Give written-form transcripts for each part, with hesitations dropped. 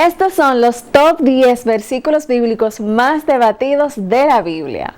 Estos son los top 10 versículos bíblicos más debatidos de la Biblia.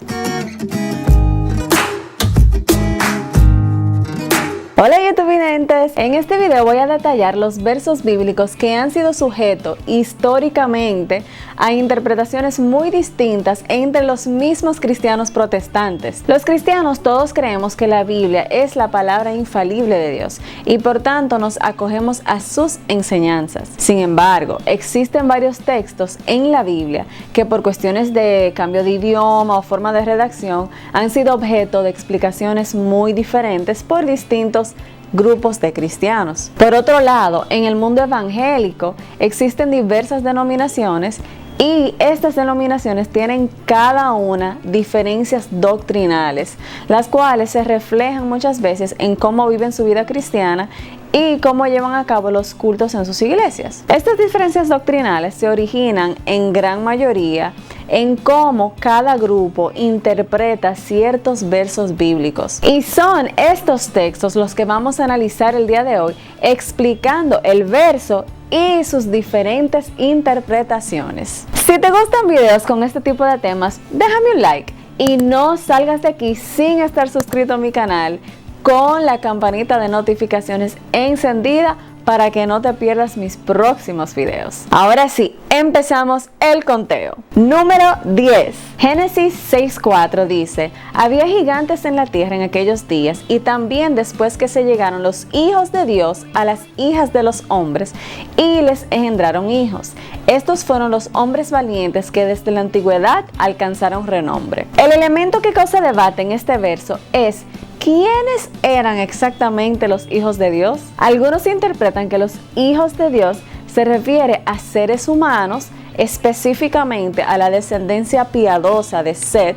Hola YouTubinentes, en este video voy a detallar los versos bíblicos que han sido sujetos históricamente a interpretaciones muy distintas entre los mismos cristianos protestantes. Los cristianos todos creemos que la Biblia es la palabra infalible de Dios y por tanto nos acogemos a sus enseñanzas. Sin embargo, existen varios textos en la Biblia que por cuestiones de cambio de idioma o forma de redacción han sido objeto de explicaciones muy diferentes por distintos grupos de cristianos. Por otro lado, en el mundo evangélico existen diversas denominaciones y estas denominaciones tienen cada una diferencias doctrinales, las cuales se reflejan muchas veces en cómo viven su vida cristiana y cómo llevan a cabo los cultos en sus iglesias. Estas diferencias doctrinales se originan en gran mayoría en cómo cada grupo interpreta ciertos versos bíblicos. Y son estos textos los que vamos a analizar el día de hoy, explicando el verso y sus diferentes interpretaciones. Si te gustan videos con este tipo de temas, déjame un like y no salgas de aquí sin estar suscrito a mi canal con la campanita de notificaciones encendida para que no te pierdas mis próximos videos. Ahora sí, empezamos el conteo. Número 10. Génesis 6:4 dice: había gigantes en la tierra en aquellos días, y también después que se llegaron los hijos de Dios a las hijas de los hombres, y les engendraron hijos. Estos fueron los hombres valientes que desde la antigüedad alcanzaron renombre. El elemento que causa debate en este verso es: ¿quiénes eran exactamente los hijos de Dios? Algunos interpretan que los hijos de Dios se refiere a seres humanos, específicamente a la descendencia piadosa de Set,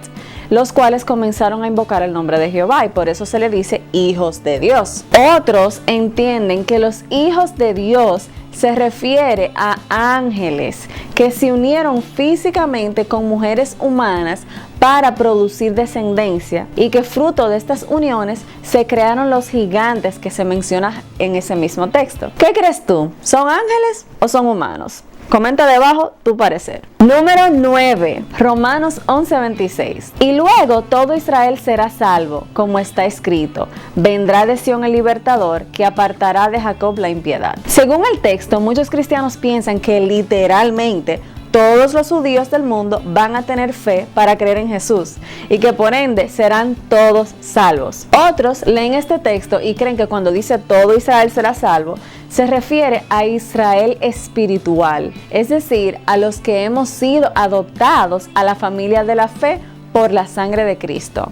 los cuales comenzaron a invocar el nombre de Jehová y por eso se le dice hijos de Dios. Otros entienden que los hijos de Dios se refiere a ángeles que se unieron físicamente con mujeres humanas para producir descendencia y que fruto de estas uniones se crearon los gigantes que se menciona en ese mismo texto. ¿Qué crees tú? ¿Son ángeles o son humanos? Comenta debajo tu parecer. Número 9, Romanos 11:26. Y luego todo Israel será salvo, como está escrito: vendrá de Sión el libertador, que apartará de Jacob la impiedad. Según el texto, muchos cristianos piensan que literalmente todos los judíos del mundo van a tener fe para creer en Jesús y que por ende serán todos salvos. Otros leen este texto y creen que cuando dice todo Israel será salvo, se refiere a Israel espiritual, es decir, a los que hemos sido adoptados a la familia de la fe por la sangre de Cristo.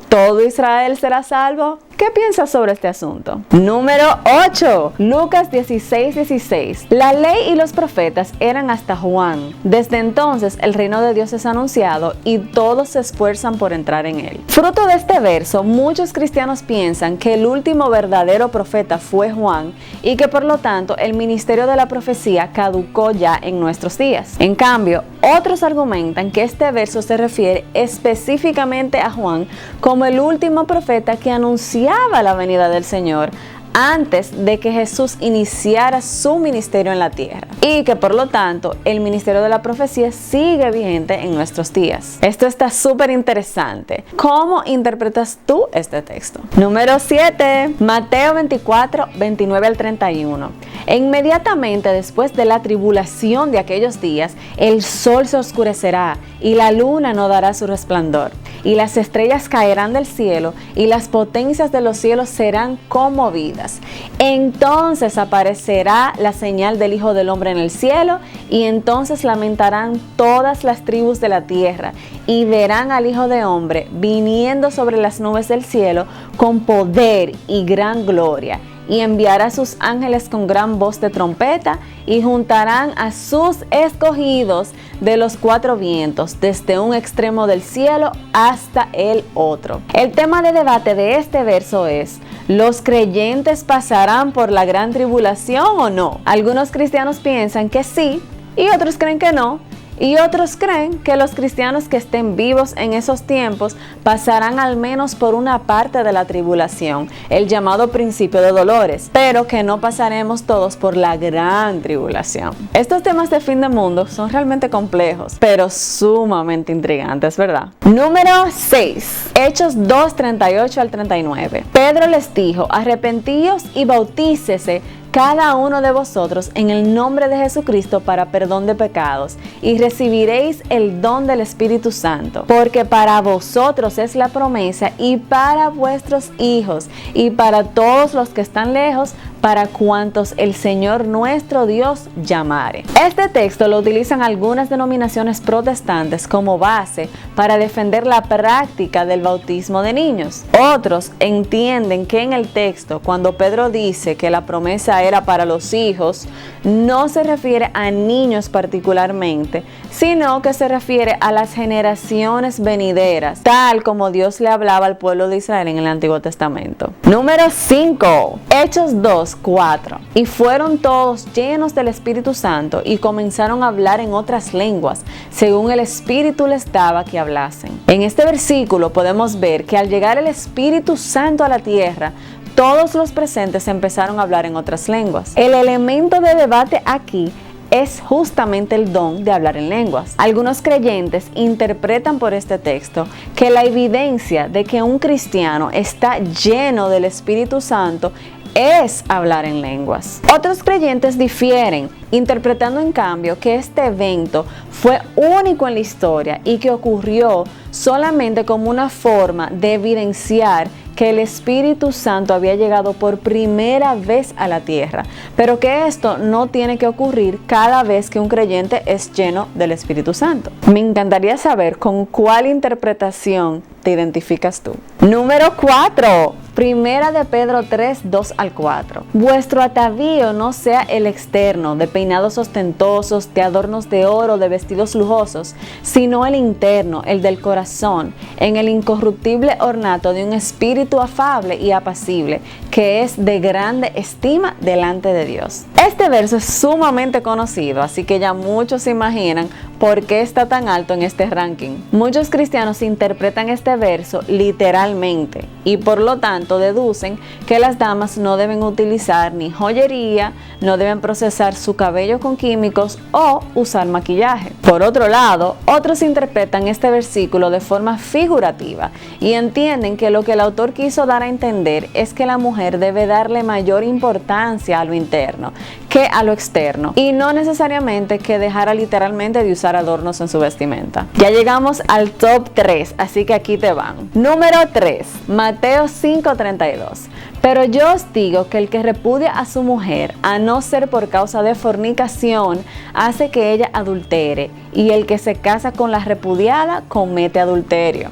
¿Todo Israel será salvo? ¿Qué piensas sobre este asunto? Número 8. Lucas 16:16. La ley y los profetas eran hasta Juan. Desde entonces el reino de Dios es anunciado y todos se esfuerzan por entrar en él. Fruto de este verso, muchos cristianos piensan que el último verdadero profeta fue Juan y que por lo tanto el ministerio de la profecía caducó ya en nuestros días. En cambio, otros argumentan que este verso se refiere específicamente a Juan como el último profeta que anunció la venida del Señor antes de que Jesús iniciara su ministerio en la tierra y que por lo tanto el ministerio de la profecía sigue vigente en nuestros días. Esto está súper interesante. ¿Cómo interpretas tú este texto? Número 7, Mateo 24:29 al 31. E inmediatamente después de la tribulación de aquellos días, el sol se oscurecerá y la luna no dará su resplandor, y las estrellas caerán del cielo y las potencias de los cielos serán conmovidas. Entonces aparecerá la señal del Hijo del Hombre en el cielo, y entonces lamentarán todas las tribus de la tierra y verán al Hijo del Hombre viniendo sobre las nubes del cielo con poder y gran gloria. Y enviará a sus ángeles con gran voz de trompeta, y juntarán a sus escogidos de los cuatro vientos, desde un extremo del cielo hasta el otro. El tema de debate de este verso es: ¿los creyentes pasarán por la gran tribulación o no? Algunos cristianos piensan que sí y otros creen que no, Y otros creen que los cristianos que estén vivos en esos tiempos pasarán al menos por una parte de la tribulación, el llamado principio de dolores, pero que no pasaremos todos por la gran tribulación. Estos temas de fin de mundo son realmente complejos, pero sumamente intrigantes, ¿verdad? Número 6. Hechos 2, 38 al 39. Pedro les dijo: arrepentíos y bautícese cada uno de vosotros en el nombre de Jesucristo para perdón de pecados, y recibiréis el don del Espíritu Santo, porque para vosotros es la promesa, y para vuestros hijos, y para todos los que están lejos, para cuantos el Señor nuestro Dios llamare. Este texto lo utilizan algunas denominaciones protestantes como base para defender la práctica del bautismo de niños. Otros entienden que en el texto, cuando Pedro dice que la promesa era para los hijos, no se refiere a niños particularmente, sino que se refiere a las generaciones venideras, tal como Dios le hablaba al pueblo de Israel en el Antiguo Testamento. Número 5. Hechos 2, 4. Y fueron todos llenos del Espíritu Santo y comenzaron a hablar en otras lenguas, según el Espíritu les daba que hablasen. En este versículo podemos ver que al llegar el Espíritu Santo a la tierra, todos los presentes empezaron a hablar en otras lenguas. El elemento de debate aquí es justamente el don de hablar en lenguas. Algunos creyentes interpretan por este texto que la evidencia de que un cristiano está lleno del Espíritu Santo es hablar en lenguas. Otros creyentes difieren, interpretando en cambio que este evento fue único en la historia y que ocurrió solamente como una forma de evidenciar que el Espíritu Santo había llegado por primera vez a la tierra, pero que esto no tiene que ocurrir cada vez que un creyente es lleno del Espíritu Santo. Me encantaría saber con cuál interpretación te identificas tú. Número 4. Primera de Pedro 3, 2 al 4. Vuestro atavío no sea el externo, de peinados ostentosos, de adornos de oro, de vestidos lujosos, sino el interno, el del corazón, en el incorruptible ornato de un espíritu afable y apacible, que es de grande estima delante de Dios. Este verso es sumamente conocido, así que ya muchos se imaginan por qué está tan alto en este ranking. Muchos cristianos interpretan este verso literalmente y por lo tanto deducen que las damas no deben utilizar ni joyería, no deben procesar su cabello con químicos o usar maquillaje. Por otro lado, otros interpretan este versículo de forma figurativa y entienden que lo que el autor quiso dar a entender es que la mujer debe darle mayor importancia a lo interno que a lo externo y no necesariamente que dejara literalmente de usar adornos en su vestimenta. Ya llegamos al top 3, así que aquí te van. Número 3, Mateo 5:32. Pero yo os digo que el que repudia a su mujer, a no ser por causa de fornicación, hace que ella adultere, y el que se casa con la repudiada comete adulterio.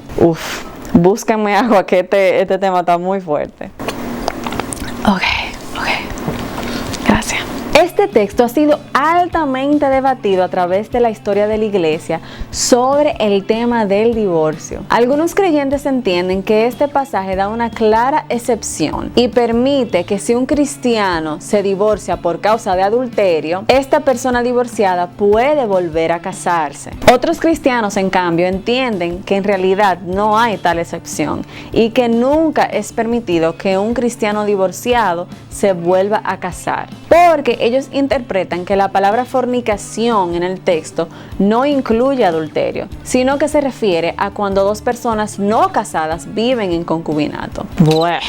Búscame agua que este tema está muy fuerte. Ok, gracias. Este texto ha sido altamente debatido a través de la historia de la iglesia sobre el tema del divorcio. Algunos creyentes entienden que este pasaje da una clara excepción y permite que si un cristiano se divorcia por causa de adulterio, esta persona divorciada puede volver a casarse. Otros cristianos, en cambio, entienden que en realidad no hay tal excepción y que nunca es permitido que un cristiano divorciado se vuelva a casar, porque ellos interpretan que la palabra fornicación en el texto no incluye adulterio, sino que se refiere a cuando dos personas no casadas viven en concubinato. Bueno,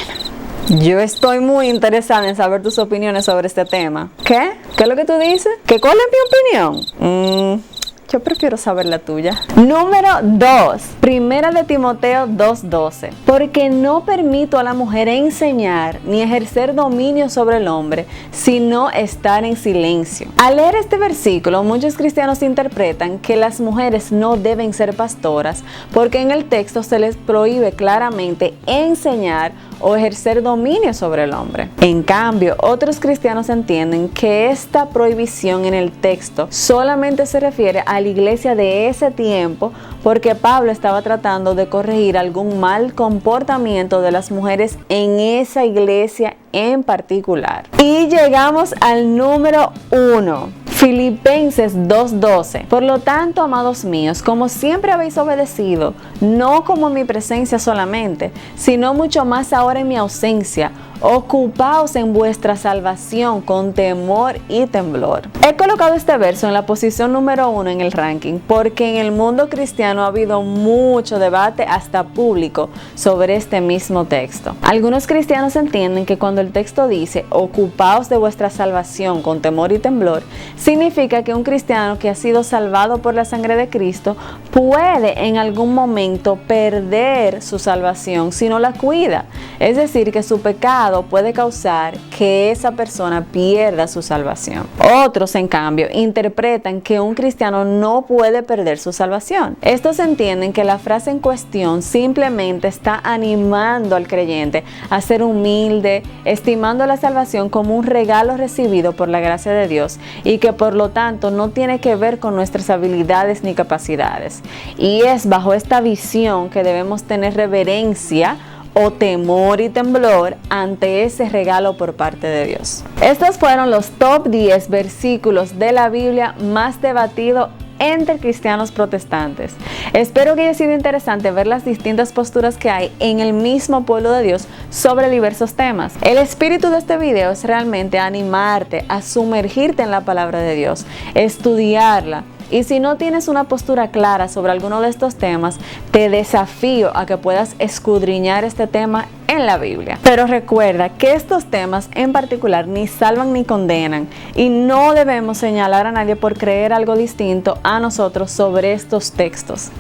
yo estoy muy interesada en saber tus opiniones sobre este tema. ¿Qué? ¿Qué es lo que tú dices? ¿Que cuál es mi opinión? Yo prefiero saber la tuya. Número 2. Primera de Timoteo 2:12. Porque no permito a la mujer enseñar ni ejercer dominio sobre el hombre, sino estar en silencio. Al leer este versículo, muchos cristianos interpretan que las mujeres no deben ser pastoras, porque en el texto se les prohíbe claramente enseñar o ejercer dominio sobre el hombre. En cambio, otros cristianos entienden que esta prohibición en el texto solamente se refiere a la iglesia de ese tiempo, porque Pablo estaba tratando de corregir algún mal comportamiento de las mujeres en esa iglesia en particular. Y llegamos al número 1. Filipenses 2:12. Por lo tanto, amados míos, como siempre habéis obedecido, no como en mi presencia solamente, sino mucho más ahora en mi ausencia, ocupaos en vuestra salvación con temor y temblor. He colocado este verso en la posición número 1 en el ranking porque en el mundo cristiano ha habido mucho debate hasta público sobre este mismo texto. Algunos cristianos entienden que cuando el texto dice ocupaos de vuestra salvación con temor y temblor, significa que un cristiano que ha sido salvado por la sangre de Cristo puede en algún momento perder su salvación si no la cuida. Es decir, que su pecado puede causar que esa persona pierda su salvación. Otros, en cambio, interpretan que un cristiano no puede perder su salvación. Estos entienden que la frase en cuestión simplemente está animando al creyente a ser humilde, estimando la salvación como un regalo recibido por la gracia de Dios y que por lo tanto no tiene que ver con nuestras habilidades ni capacidades. Y es bajo esta visión que debemos tener reverencia o temor y temblor ante ese regalo por parte de Dios. Estos fueron los top 10 versículos de la Biblia más debatidos entre cristianos protestantes. Espero que haya sido interesante ver las distintas posturas que hay en el mismo pueblo de Dios sobre diversos temas. El espíritu de este video es realmente animarte a sumergirte en la palabra de Dios, estudiarla. Y si no tienes una postura clara sobre alguno de estos temas, te desafío a que puedas escudriñar este tema en la Biblia. Pero recuerda que estos temas en particular ni salvan ni condenan y no debemos señalar a nadie por creer algo distinto a nosotros sobre estos textos.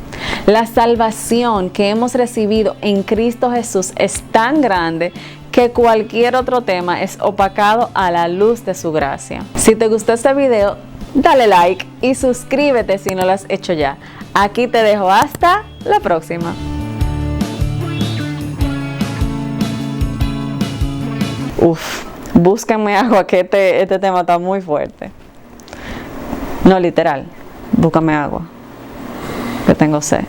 La salvación que hemos recibido en Cristo Jesús es tan grande que cualquier otro tema es opacado a la luz de su gracia. Si te gustó este video, dale like y suscríbete si no lo has hecho ya. Aquí te dejo hasta la próxima. Búsquenme agua que este tema está muy fuerte. No, literal, búscame agua, que tengo sed.